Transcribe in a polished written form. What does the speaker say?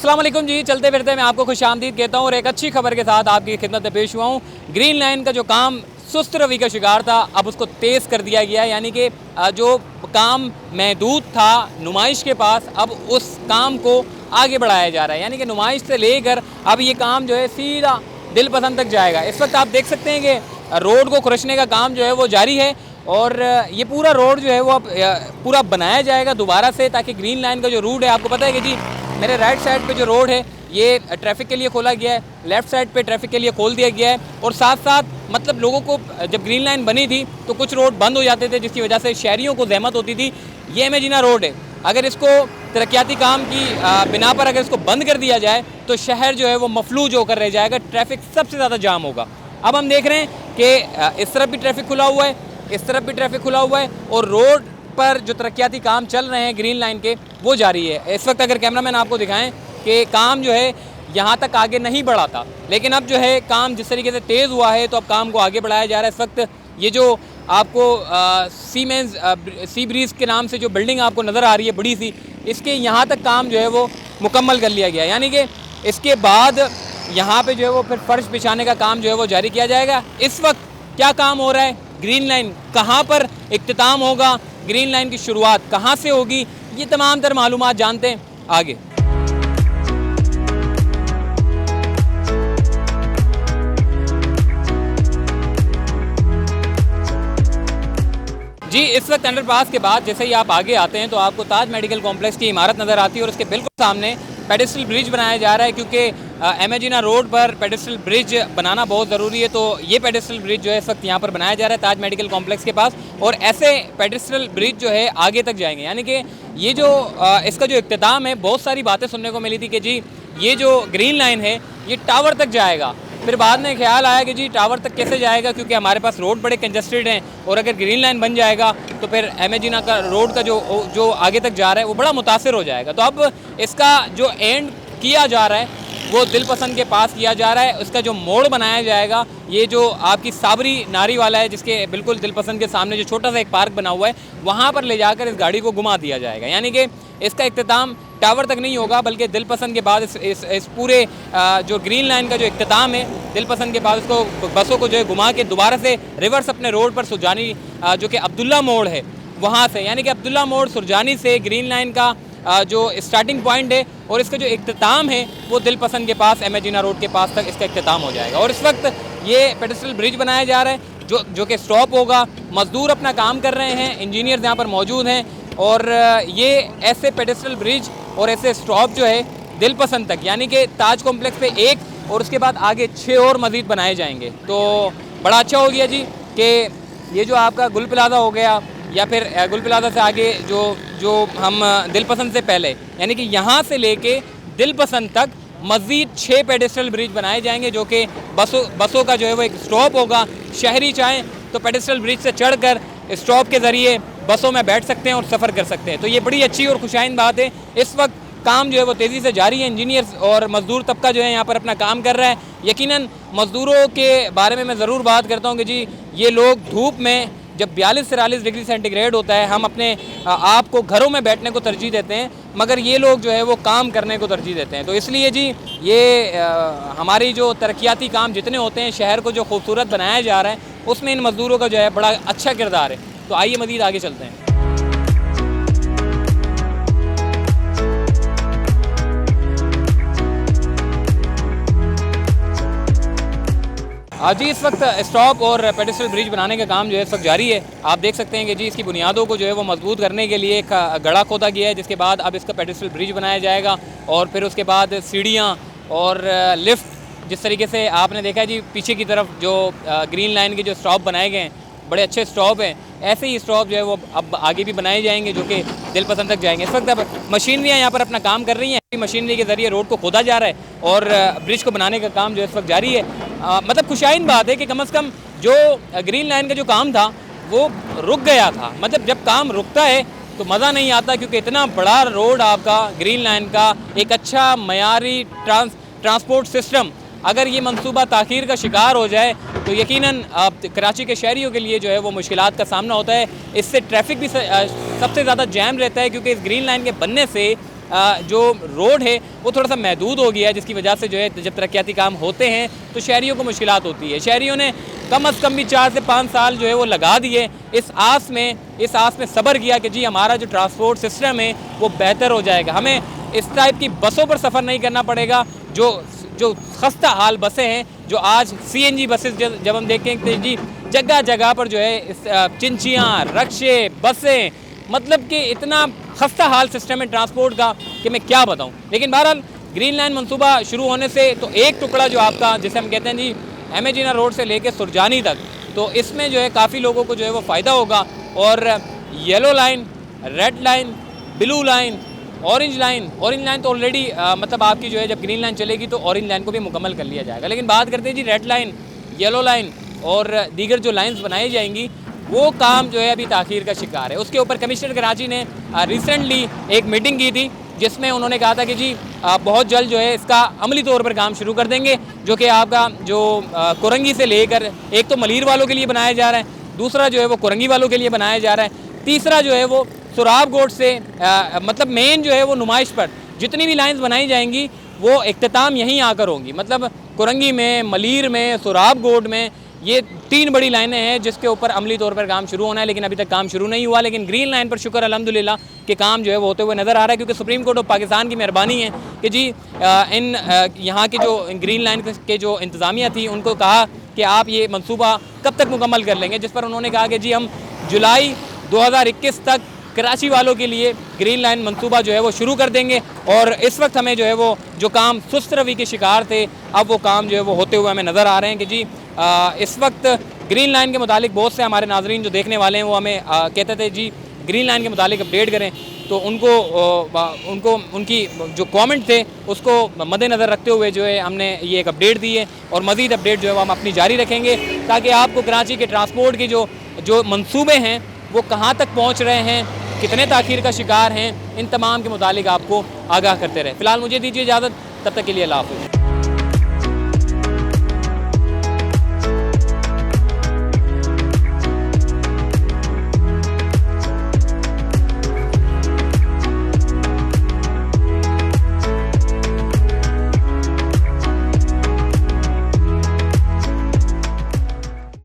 अस्सलाम वालेकुम जी। चलते फिरते मैं आपको खुशामदीद कहता हूँ और एक अच्छी खबर के साथ आपकी खिदमत में पेश हुआ हूँ। ग्रीन लाइन का जो काम सुस्त रवि का शिकार था, अब उसको तेज़ कर दिया गया है। यानी कि जो काम महदूद था नुमाइश के पास, अब उस काम को आगे बढ़ाया जा रहा है। यानी कि नुमाइश से लेकर अब ये काम जो है सीधा दिल पसंद तक जाएगा। इस वक्त आप देख सकते हैं कि रोड को खुरशने का काम जो है वो जारी है और ये पूरा रोड जो है वो अब पूरा बनाया जाएगा दोबारा से, ताकि ग्रीन लाइन का जो रूट है, आपको पता है कि जी मेरे राइट साइड पे जो रोड है ये ट्रैफिक के लिए खोला गया है, लेफ़्ट साइड पे ट्रैफिक के लिए खोल दिया गया है। और साथ साथ मतलब लोगों को जब ग्रीन लाइन बनी थी तो कुछ रोड बंद हो जाते थे, जिसकी वजह से शहरियों को ज़हमत होती थी। ये एमेजिना रोड है, अगर इसको तरक्याती काम की बिना पर अगर इसको बंद कर दिया जाए तो शहर जो है वो मफलूज होकर रह जाएगा, ट्रैफिक सबसे ज़्यादा जाम होगा। अब हम देख रहे हैं कि इस तरफ भी ट्रैफिक खुला हुआ है, इस तरफ भी ट्रैफिक खुला हुआ है और रोड पर जो तरक्याती काम चल रहे हैं ग्रीन लाइन के वो जारी है। इस वक्त अगर कैमरामैन आपको दिखाएं कि काम जो है यहाँ तक आगे नहीं बढ़ा था, लेकिन अब जो है काम जिस तरीके से तेज़ हुआ है तो अब काम को आगे बढ़ाया जा रहा है। इस वक्त ये जो आपको सी ब्रीज के नाम से जो बिल्डिंग आपको नज़र आ रही है बड़ी सी, इसके यहाँ तक काम जो है वो मुकम्मल कर लिया गया। यानी कि इसके बाद यहाँ पे जो है वो फिर फर्श बिछाने का काम जो है वो जारी किया जाएगा। इस वक्त क्या काम हो रहा है, ग्रीन लाइन कहाँ पर इख्तिताम होगा, ग्रीन लाइन की शुरुआत कहाँ से होगी, ये तमाम तर मालूमात जानते हैं आगे। जी इस वक्त अंडरपास के बाद जैसे ही आप आगे आते हैं तो आपको ताज मेडिकल कॉम्प्लेक्स की इमारत नज़र आती है और उसके बिल्कुल सामने पेडेस्ट्रियल ब्रिज बनाया जा रहा है, क्योंकि एमेजिना रोड पर पेडेस्ट्रियल ब्रिज बनाना बहुत ज़रूरी है। तो ये पेडेस्ट्रियल ब्रिज जो है इस वक्त यहाँ पर बनाया जा रहा है ताज मेडिकल कॉम्प्लेक्स के पास, और ऐसे पेडेस्ट्रियल ब्रिज जो है आगे तक जाएंगे। यानी कि ये जो इसका जो इख्तिताम है, बहुत सारी बातें सुनने को मिली थी कि जी ये जो ग्रीन लाइन है ये टावर तक जाएगा। फिर बाद में ख्याल आया कि जी टावर तक कैसे जाएगा, क्योंकि हमारे पास रोड बड़े कंजस्टेड हैं और अगर ग्रीन लाइन बन जाएगा तो फिर एमेजिना का रोड का जो आगे तक जा रहा है वो बड़ा मुतासिर हो जाएगा। तो अब इसका जो एंड किया जा रहा है वो दिल पसंद के पास किया जा रहा है। उसका जो मोड़ बनाया जाएगा, ये जो आपकी साबरी नारी वाला है जिसके बिल्कुल दिल पसंद के सामने जो छोटा सा एक पार्क बना हुआ है, वहाँ पर ले जाकर इस गाड़ी को घुमा दिया जाएगा। यानी कि इसका इख्तिताम टावर तक नहीं होगा, बल्कि दिल पसंद के बाद इस पूरे जो ग्रीन लाइन का जो इख्तिताम है दिल पसंद के बाद उसको बसों को जो है घुमा के दोबारा से रिवर्स अपने रोड पर सुरजानी जो कि अब्दुल्ला मोड़ है वहाँ से, यानी कि अब्दुल्ला मोड़ सुरजानी से ग्रीन लाइन का जो स्टार्टिंग पॉइंट है और इसका जो इख्तिताम है वो दिल पसंद के पास एमेजिना रोड के पास तक इसका इख्तिताम हो जाएगा। और इस वक्त ये पेडेस्ट्रियल ब्रिज बनाया जा रहा है जो कि स्टॉप होगा। मज़दूर अपना काम कर रहे हैं, इंजीनियर्स यहाँ पर मौजूद हैं और ये ऐसे पेडेस्ट्रियल ब्रिज और ऐसे स्टॉप जो है दिल पसंद तक, यानी कि ताज कॉम्प्लेक्स पे एक और उसके बाद आगे 6 और मज़ीद बनाए जाएंगे। तो बड़ा अच्छा हो गया जी कि ये जो आपका गुल प्लाजा हो गया या फिर गुल प्लाजा से आगे जो हम दिल पसंद से पहले, यानी कि यहाँ से लेके दिल पसंद तक मज़ीद 6 पेडेस्ट्रियल ब्रिज बनाए जाएंगे, जो कि बसों का जो है वो एक स्टॉप होगा। शहरी चाहें तो पेडेस्ट्रियल ब्रिज से चढ़कर स्टॉप के ज़रिए बसों में बैठ सकते हैं और सफ़र कर सकते हैं। तो ये बड़ी अच्छी और खुशाइन बात है। इस वक्त काम जो है वो तेज़ी से जारी है, इंजीनियर्स और मज़दूर तबका जो है यहाँ पर अपना काम कर रहा है। यकीनन मज़दूरों के बारे में मैं ज़रूर बात करता हूँ कि जी ये लोग धूप में जब 42 से 43 डिग्री सेंटीग्रेड होता है, हम अपने आप को घरों में बैठने को तरजीह देते हैं, मगर ये लोग जो है वो काम करने को तरजीह देते हैं। तो इसलिए जी ये हमारी जो तरक्याती काम जितने होते हैं, शहर को जो खूबसूरत बनाया जा रहा है, उसमें इन मज़दूरों का जो है बड़ा अच्छा किरदार है। तो आइए मज़ीद आगे चलते हैं। जी इस वक्त स्टॉप और पेडेस्ट्रियल ब्रिज बनाने का काम जो है इस वक्त जारी है। आप देख सकते हैं कि जी इसकी बुनियादों को जो है वो मजबूत करने के लिए एक गड़ा खोदा गया है, जिसके बाद अब इसका पेडेस्ट्रियल ब्रिज बनाया जाएगा और फिर उसके बाद सीढ़ियाँ और लिफ्ट, जिस तरीके से आपने देखा है जी पीछे की तरफ जो ग्रीन लाइन के जो स्टॉप बनाए गए हैं, बड़े अच्छे स्टॉप हैं। ऐसे ही स्टॉप जो है वो अब आगे भी बनाए जाएंगे जो कि दिल पसंद तक जाएंगे। इस वक्त अब मशीनरियाँ यहाँ पर अपना काम कर रही हैं, मशीनरी के ज़रिए रोड को खोदा जा रहा है और ब्रिज को बनाने का काम जो इस वक्त जारी है। मतलब खुशाइन बात है कि कम से कम जो ग्रीन लाइन का जो काम था वो रुक गया था। मतलब जब काम रुकता है तो मज़ा नहीं आता, क्योंकि इतना बड़ा रोड आपका ग्रीन लाइन का एक अच्छा मयारी ट्रांसपोर्ट सिस्टम अगर ये मंसूबा ताख़ीर का शिकार हो जाए तो यकीनन कराची के शहरियों के लिए जो है वो मुश्किलात का सामना होता है। इससे ट्रैफिक भी सबसे ज़्यादा जैम रहता है, क्योंकि इस ग्रीन लाइन के बनने से जो रोड है वो थोड़ा सा महदूद हो गया है, जिसकी वजह से जो है जब तरक्याती काम होते हैं तो शहरियों को मुश्किलात होती है। शहरियों ने कम अज़ कम भी 4 से 5 साल जो है वो लगा दिए इस आस में सब्र किया कि जी हमारा जो ट्रांसपोर्ट सिस्टम है वो बेहतर हो जाएगा, हमें इस टाइप की बसों पर सफ़र नहीं करना पड़ेगा। जो खस्ता हाल बसें हैं, जो आज CNG बसेस जब हम देखें जी जगह जगह पर जो है चिंचियाँ, रक्शे, बसें, मतलब कि इतना खस्ता हाल सिस्टम है ट्रांसपोर्ट का कि मैं क्या बताऊं। लेकिन बहरहाल ग्रीन लाइन मंसूबा शुरू होने से तो एक टुकड़ा जो आपका जिसे हम कहते हैं जी एमेजीना रोड से लेकर सुरजानी तक, तो इसमें जो है काफ़ी लोगों को जो है वो फ़ायदा होगा। और yellow line, red line, blue line, orange line तो ऑलरेडी मतलब आपकी जो है जब ग्रीन लाइन चलेगी तो ऑरेंज लाइन को भी मुकम्मल कर लिया जाएगा। लेकिन बात करते हैं जी रेड लाइन, येलो लाइन और दीगर जो लाइन्स बनाई जाएंगी, वो काम जो है अभी ताख़ीर का शिकार है। उसके ऊपर कमिश्नर कराची ने रिसेंटली एक मीटिंग की थी जिसमें उन्होंने कहा था कि जी बहुत जल्द जो है इसका अमली तौर पर काम शुरू कर देंगे, जो कि आपका जो कोरंगी से लेकर एक तो मलीर वालों के लिए बनाया जा रहा है, दूसरा जो है वो कोरंगी वालों के लिए बनाया जा रहा है, तीसरा जो है वो सुराब गोट से मतलब मेन जो है वो नुमाइश पर जितनी भी लाइन्स बनाई जाएंगी वो इख्तिताम यहीं आकर होंगी। मतलब कोरंगी में, मलीर में, सुराब गोट में ये 3 बड़ी लाइनें हैं जिसके ऊपर अमली तौर पर काम शुरू होना है, लेकिन अभी तक काम शुरू नहीं हुआ। लेकिन ग्रीन लाइन पर शुक्र अल्हम्दुलिल्लाह कि काम जो है वो होते हुए नज़र आ रहा है, क्योंकि सुप्रीम कोर्ट ऑफ पाकिस्तान की मेहरबानी है कि जी यहाँ की जो ग्रीन लाइन के जो इंतज़ामिया थी उनको कहा कि आप ये मनसूबा कब तक मुकम्मल कर लेंगे, जिस पर उन्होंने कहा कि जी हम जुलाई 2021 तक कराची वालों के लिए ग्रीन लाइन मंसूबा जो है वो शुरू कर देंगे। और इस वक्त हमें जो है वो जो काम सुस्त रवि के शिकार थे, अब वो काम जो है वो होते हुए हमें नज़र आ रहे हैं कि जी इस वक्त ग्रीन लाइन के मुतालिक बहुत से हमारे नाजरीन जो देखने वाले हैं वो हमें कहते थे जी ग्रीन लाइन के मुतालिक अपडेट करें, तो उनको उनकी जो कमेंट थे उसको मद्देनज़र रखते हुए जो है हमने ये एक अपडेट दी है। और मज़ीद अपडेट जो है वो हम अपनी जारी रखेंगे ताकि आपको कराची के ट्रांसपोर्ट के जो मंसूबे हैं वो कहाँ तक पहुँच रहे हैं, कितने ताख़ीर का शिकार हैं, इन तमाम के मुतालिक आपको आगाह करते रहे। फ़िलहाल मुझे दीजिए इजाज़त, तब तक के लिए अल्लाह हाफ़िज़।